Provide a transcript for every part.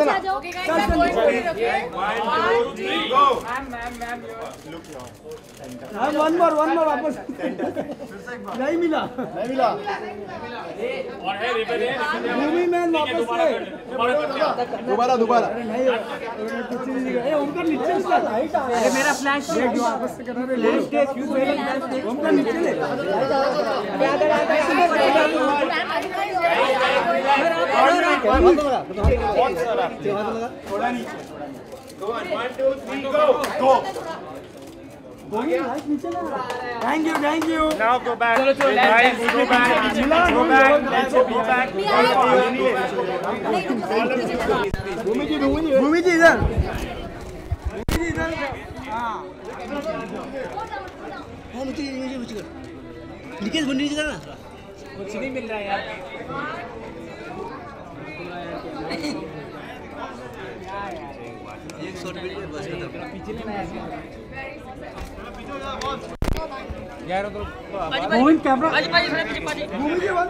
ना Okay guys, I'm going to it, okay? 1, 2, 3, go! Ma'am, one more वापस नहीं मिला और है भूमि मैन वापस दोबारा उनका नीचे अरे मेरा फ्लैश जो वापस से कर रहे उनका नीचे ले थोड़ा नीचे go on 1 2 3 go thank you now go back guys go back let's go back भूमि जी इधर हाँ मुझे निकेश बंदी नीचे करना कुछ नहीं मिल रहा है यार एक शॉट वीडियो बस पीछे लेना है यार तो मोहन कैमरा भूमि जी वन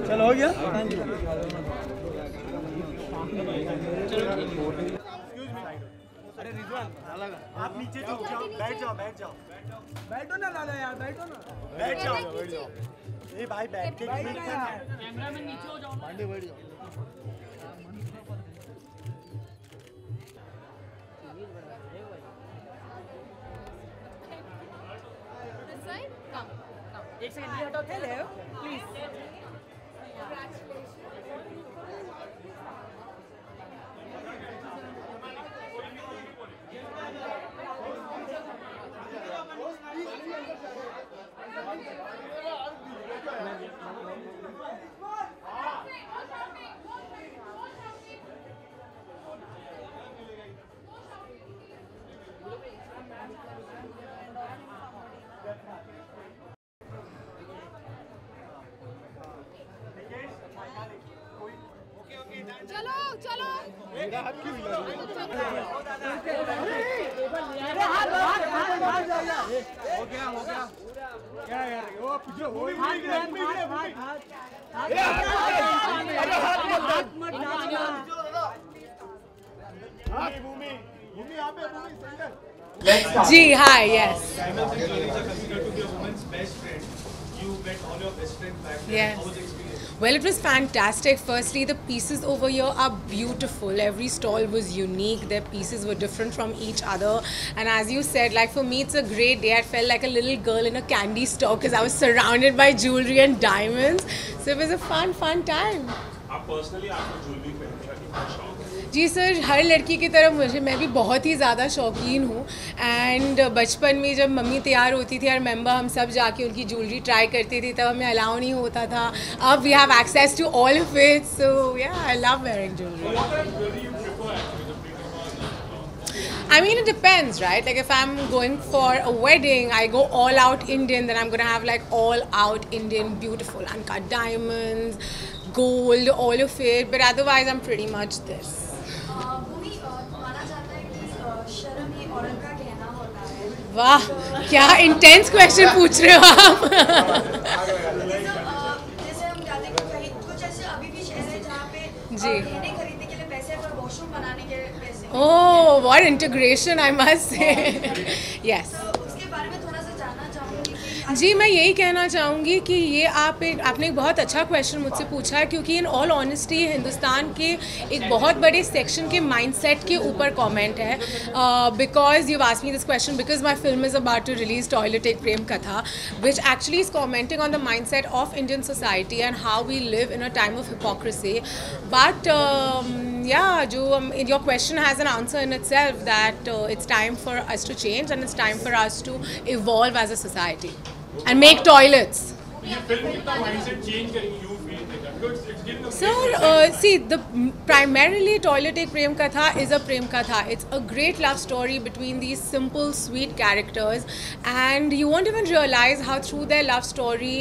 चलो हो गया थैंक यू अरे रिजवान आप नीचे झुक जाओ बैठ जाओ बैठो ना लाला यार बैठो ना बैठ जाओ ए भाई बैठ के कैमरामैन नीचे हो जाओ बैठ जाओ This side? Come. एक सेकंड ये हटाओ hello please चलो हो गया क्या यार वो पीछे हो भूमि यहाँ पे जी हाँ yes yes well it was fantastic firstly the pieces over here are beautiful every stall was unique their pieces were different from each other and as you said like for me it's a great day I felt like a little girl in a candy store because I was surrounded by jewelry and diamonds so it was a fun time आप personally आपको jewellery पहनने का कितना शौक है जी sir हर लड़की की तरह मैं भी बहुत ही ज़्यादा शौकीन हूँ एंड बचपन में जब मम्मी तैयार होती थी और मेंबर हम सब जाके उनकी ज्वेलरी ट्राई करते थे तब हमें अलाउ नहीं होता था अब we have access to all of it so yeah I love wearing jewellery I mean, it depends, right? Like if I'm going for a wedding, I go all out Indian, then I'm going to have like all out Indian, beautiful, uncut diamonds, gold, all of it. But otherwise, I'm pretty much this. भूमि माना जाता है कि शर्म ही औरत का कहना होता है वाह क्या इंटेंस क्वेश्चन पूछ रहे हो आप जैसे हम जाते हैं कहीं कुछ ऐसे अभी भी शहर है जहाँ पे गहने खरीदने के लिए पैसे और वॉशरूम बनाने के पैसे Oh, what integration I must say. Yes. उसके बारे में थोड़ा सा जानना चाहूँगी कि जी मैं यही कहना चाहूँगी कि ये आपने एक बहुत अच्छा क्वेश्चन मुझसे पूछा है क्योंकि इन ऑल ऑनेस्टी हिंदुस्तान के एक बहुत बड़े सेक्शन के माइंडसेट के ऊपर कमेंट है because you asked me this question because my film is about to release toilet Ek Prem Katha which actually is commenting on the mindset of Indian society and how we live in a time of hypocrisy but your question has an answer in itself that it's time for us to change and it's time for us to evolve as a society and make toilets. ये film कितना mindset change करेगी you feel like that it's giving Sir, see, the primarily Toilet Ek Prem Katha is a Prem Katha. It's a great love story between these simple, sweet characters, and you won't even realize how through their love story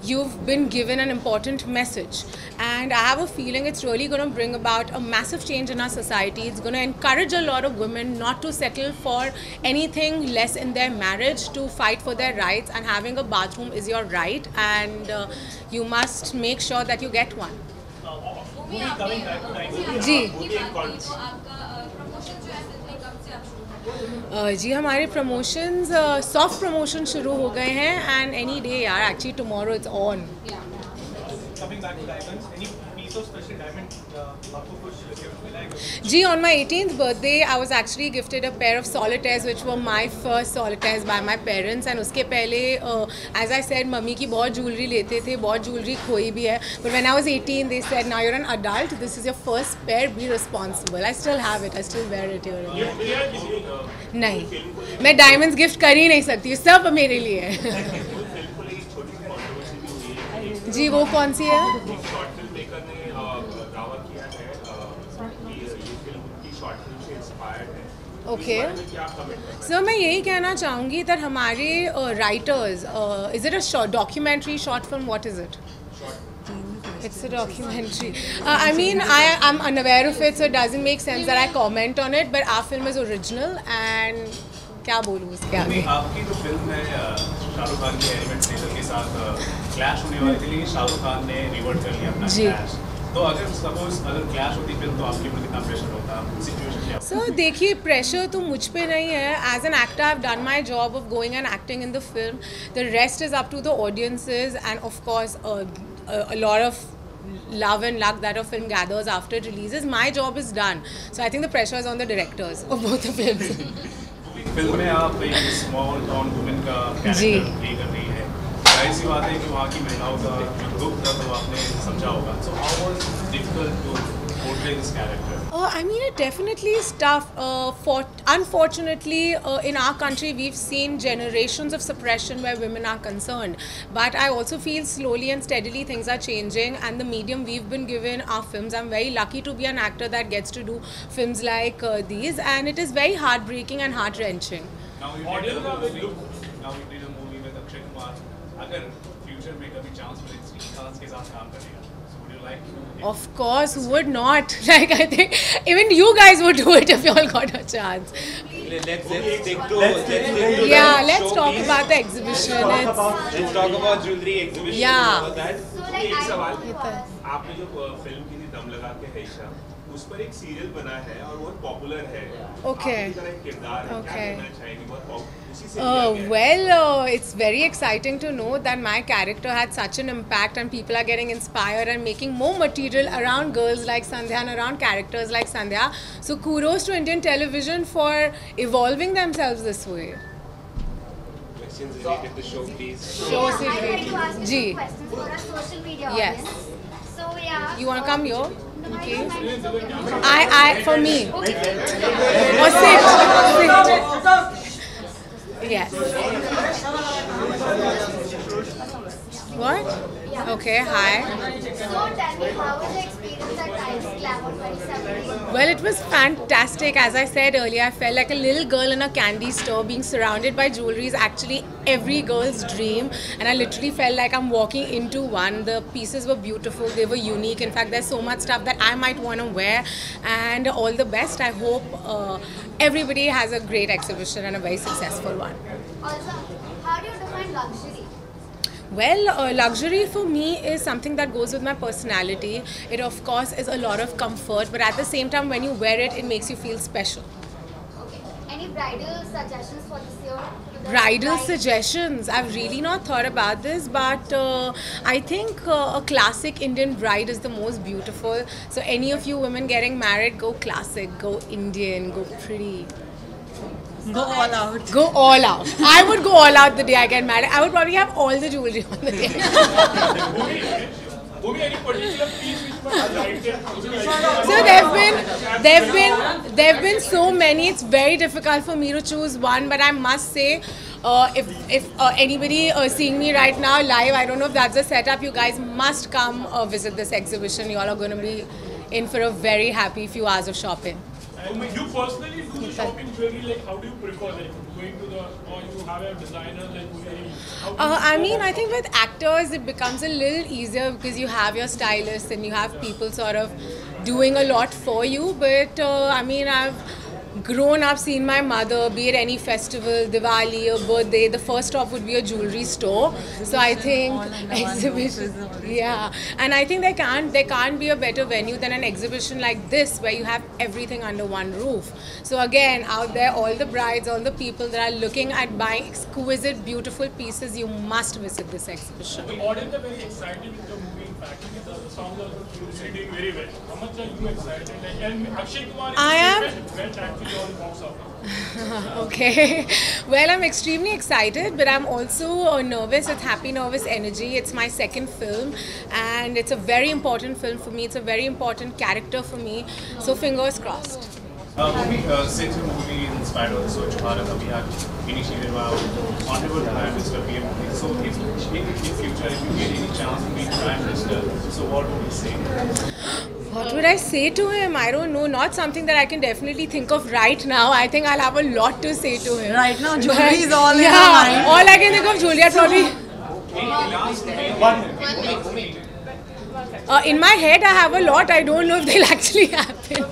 you've been given an important message. And I have a feeling it's really going to bring about a massive change in our society. It's going to encourage a lot of women not to settle for anything less in their marriage, to fight for their rights, and having a bathroom is your right, and you must make sure that you get one. जी जी हमारे promotions soft promotion शुरू हो गए हैं and any day यार actually tomorrow it's on जी on my 18th birthday I was actually gifted a pair of solitaires which were my first solitaires by my parents and उसके पहले as I said mummy की बहुत jewellery लेते थे बहुत jewellery खोई भी है but when I was 18 they said now you're an adult this is your first pair be responsible I still have it I still wear it here नहीं मैं डायमंड्स गिफ्ट कर ही नहीं सकती सब मेरे लिए है जी वो कौन सी है ओके सर मैं यही कहना चाहूँगी that हमारे writers is it a documentary short film what is it It's a documentary. I mean, I'm unaware of it, so it doesn't make sense that I comment on it. But our film is original, and क्या बोलूँ उसके आगे? आपकी जो film है शाहरुख खान की element nature के साथ क्लैश होने वाली थी, लेकिन शाहरुख खान ने रिवर्ट कर लिया अपना क्लैश. तो अगर सपोज अगर क्लैश होती फिल्म तो आपके ऊपर कितना प्रेशर होता सिचुएशन क्या? सर देखिए प्रेशर तो मुझ पे नहीं है as an actor I have done my job of going and acting in the film the rest is up to the audiences and of course a lot of love and luck that a film gathers after it releases. My job is done. So I think the pressure is on the directors of both the films. Film में आप एक small town women का character play कर रही है. जाहिर सी बात है कि वहाँ की महिलाओं का जो दुख था तो आपने समझा होगा. So how was it difficult to portray this character? I mean, it definitely is tough. Unfortunately, in our country, we've seen generations of suppression where women are concerned. But I also feel slowly and steadily things are changing. And the medium we've been given our films, I'm very lucky to be an actor that gets to do films like these. And it is very heartbreaking and heart-wrenching. Now you did a movie with Akshay Kumar. अगर future में कभी chance मिले श्रीकांत के साथ काम करने का, so would you like to? Of course, who would not? Like I think even you guys would do it if you all got a chance. Let's stick to yeah, let's talk about the exhibition. Let's talk about jewelry exhibition. Yeah. And all that. एक सवाल आपने जो film की थी दम लगा के है ईशा उस पर एक सीरियल बना है और बहुत पॉपुलर है. Okay. आपकी तरह एक किरदार है. क्या Okay. कहना चाहेंगे बहुत उसी से लिया गया है. Well, it's very exciting to know that my character had such an impact and people are getting inspired and making more material around girls like Sandhya and around characters like Sandhya. So kudos to Indian television for evolving themselves this way. Questions related to show, please. Show I'd se like to ask you Ji. some questions for our social media Yes. audience. So yeah. You want to come here? No, I Okay. don't mind. It's okay. For me. Okay. Or sit. Yes. What? Yeah. Okay, hi. So tell me, how was the experience at Times Glamour 2017? Well, it was fantastic. As I said earlier, I felt like a little girl in a candy store. Being surrounded by jewelry is actually every girl's dream. And I literally felt like I'm walking into one. The pieces were beautiful. They were unique. In fact, there's so much stuff that I might want to wear. And all the best. I hope everybody has a great exhibition and a very successful one. Also, how do you define luxury? Well, luxury for me is something that goes with my personality. It of course is a lot of comfort, but at the same time when you wear it, it makes you feel special. Okay. Any bridal suggestions for this year? To the Bridal bride? suggestions. I've really not thought about this, but I think a classic Indian bride is the most beautiful. So any of you women getting married, go classic, go Indian, go pretty. Go all out. Go all out. I would go all out the day I get married. I would probably have all the jewelry on the day. So there've been so many. It's very difficult for me to choose one, but I must say, if anybody seeing me right now live, I don't know if that's a setup. You guys must come visit this exhibition. You all are going to be in for a very happy few hours of shopping. And you personally do the shopping jewelry, like how do you prefer, like going to the, or you have a designer, like how do you I mean, I think with actors it becomes a little easier because you have your stylist and you have people sort of doing a lot for you. But I mean, I've grown up, seen my mother, be it any festival, Diwali or birthday, the first stop would be a jewelry store. So I think exhibition, yeah, and I think there can't be a better venue than an exhibition like this where you have everything under one roof. So again, out there, all the brides, all the people that are looking at buying exquisite, beautiful pieces, you must visit this exhibition. The audience are very excited with the movie. In fact, the songs are resonating very well. How much are you excited? And Akshay Kumar is went actually on box office. Okay, well, I'm extremely excited, but I'm also nervous. It's happy, nervous energy. It's my second film, and it's a very important film for me. It's a very important character for me. So fingers crossed. Since the movie inspired of the Swachh Bharat Abhiyan initiated by our Honorable Prime Minister PM Modi, so if in future if you get any chance to meet Prime Minister, so what would you say? What would I say to him? I don't know. Not something that I can definitely think of right now. I think I'll have a lot to say to him. Right now, jewelry is all in your mind. All I can think of jewelry. I'd probably. In my head, I have a lot. I don't know if they'll actually happen.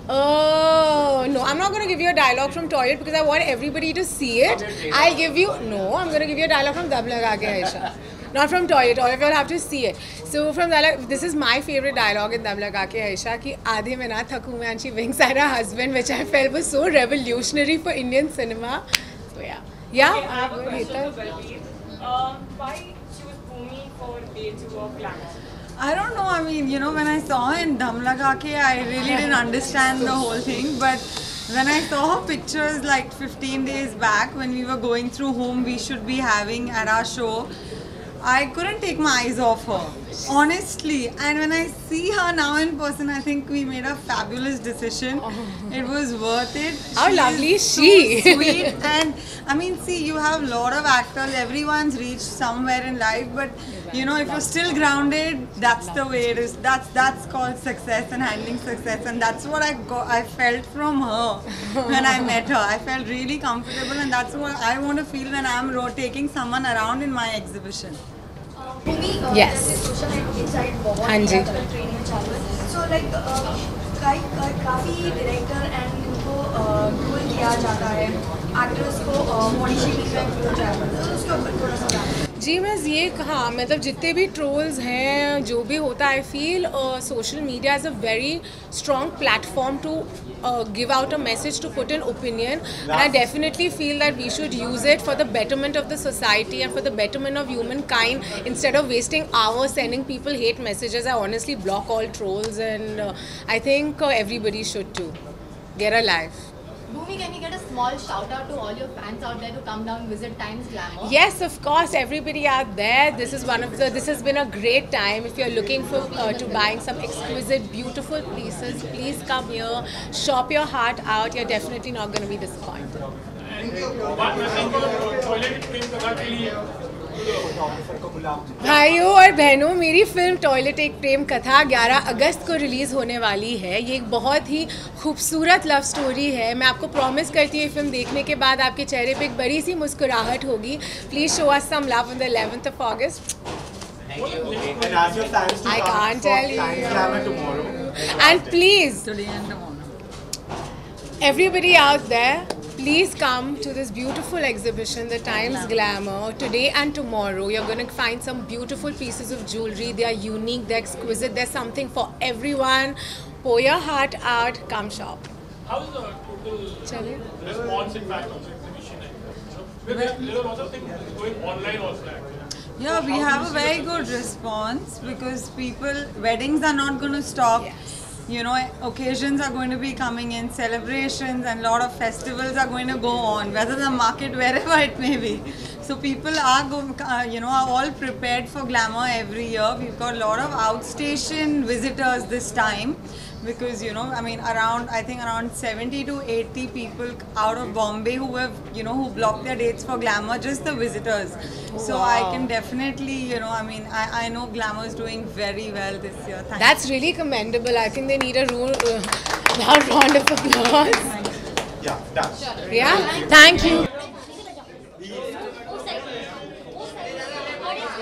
Oh, no, I'm not going to give you a dialogue from Toilet because I want everybody to see it. I'll give you, no, I'm going to give you a dialogue from Dab Laga Ke Aisha. Not from Toilet, all of you will have to see it. So from dialogue, this is my favorite dialogue in Dab Laga Ke Aisha, ki aadhe mein na thaku mein, and she winks at her husband, which I felt was so revolutionary for Indian cinema. So yeah. Yeah? Okay, I have a question for Balbir. Why choose Bhumi for day 2 of Glamour? I don't know. I mean, you know, when I saw her in Dam Laga Ke, I really didn't understand the whole thing. But when I saw her pictures like 15 days back when we were going through whom we should be having at our show, I couldn't take my eyes off her, honestly. And when I see her now in person, I think we made a fabulous decision. It was worth it. How lovely is she? So sweet. And I mean, see, you have a lot of actors. Everyone's reached somewhere in life, but you know, if you're still grounded, that's the way it is. That's called success and handling success. And that's what I felt from her when I met her. I felt really comfortable, and that's what I want to feel when I'm taking someone around in my exhibition. Yes. Social insight बहुत हाँ जी. Training चालू है. So like काफ़ी director and इनको troll किया जाता है, actors को बॉडी शेमिंग किया जाता है, उसके ऊपर थोड़ा सा जी, मैं ये कहा, मतलब जितने भी ट्रोल्स हैं, जो भी होता है, I feel social media is a very strong platform to give out a message, to put an opinion, and I definitely feel that we should use it for the betterment of the society and for the betterment of humankind, instead of wasting hours sending people hate messages. I honestly block all trolls, and I think everybody should too. Get a life. Bhumi, can you get a small shout out to all your fans out there to come down and visit Times Glamour? Yes, of course, everybody out there. This has been a great time. If you're looking for to buying some exquisite, beautiful pieces, please come here, shop your heart out. You're definitely not going to be disappointed. बात message को toilet प्रेम कथा के लिए भाइयों और बहनों, मेरी film toilet Ek Prem कथा 11 अगस्त को रिलीज़ होने वाली है. ये एक बहुत ही खूबसूरत लव स्टोरी है. मैं आपको प्रॉमिस करती हूँ, ये फिल्म देखने के बाद आपके चेहरे पे एक बड़ी सी मुस्कुराहट होगी. Please show us some love on the 11th of August. I can't tell you. And please, everybody out there, please come to this beautiful exhibition, the Times Glamour. Today and tomorrow, you're going to find some beautiful pieces of jewelry. They are unique, they're exquisite, there's something for everyone. Pour your heart out, come shop. How is the total response in fact of the exhibition? There are lots of things going online also actually. Yeah, we have a very good response because weddings are not going to stop. Yes. You know, occasions are going to be coming in, celebrations and a lot of festivals are going to go on, whether the market, wherever it may be. So people are are all prepared for glamour every year. We've got a lot of outstation visitors this time because, you know, I mean, I think around 70 to 80 people out of Bombay who have, who blocked their dates for glamour, just the visitors. So I can definitely, I know glamour is doing very well this year. That's really commendable. I think they need a loud round of applause. Yeah, done. Yeah, thank you. Audience,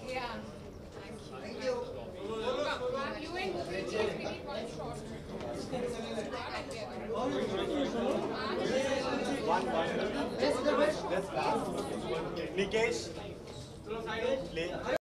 Yeah. Thank you. You and Bhupri, please, we need one shot. Nikesh, play.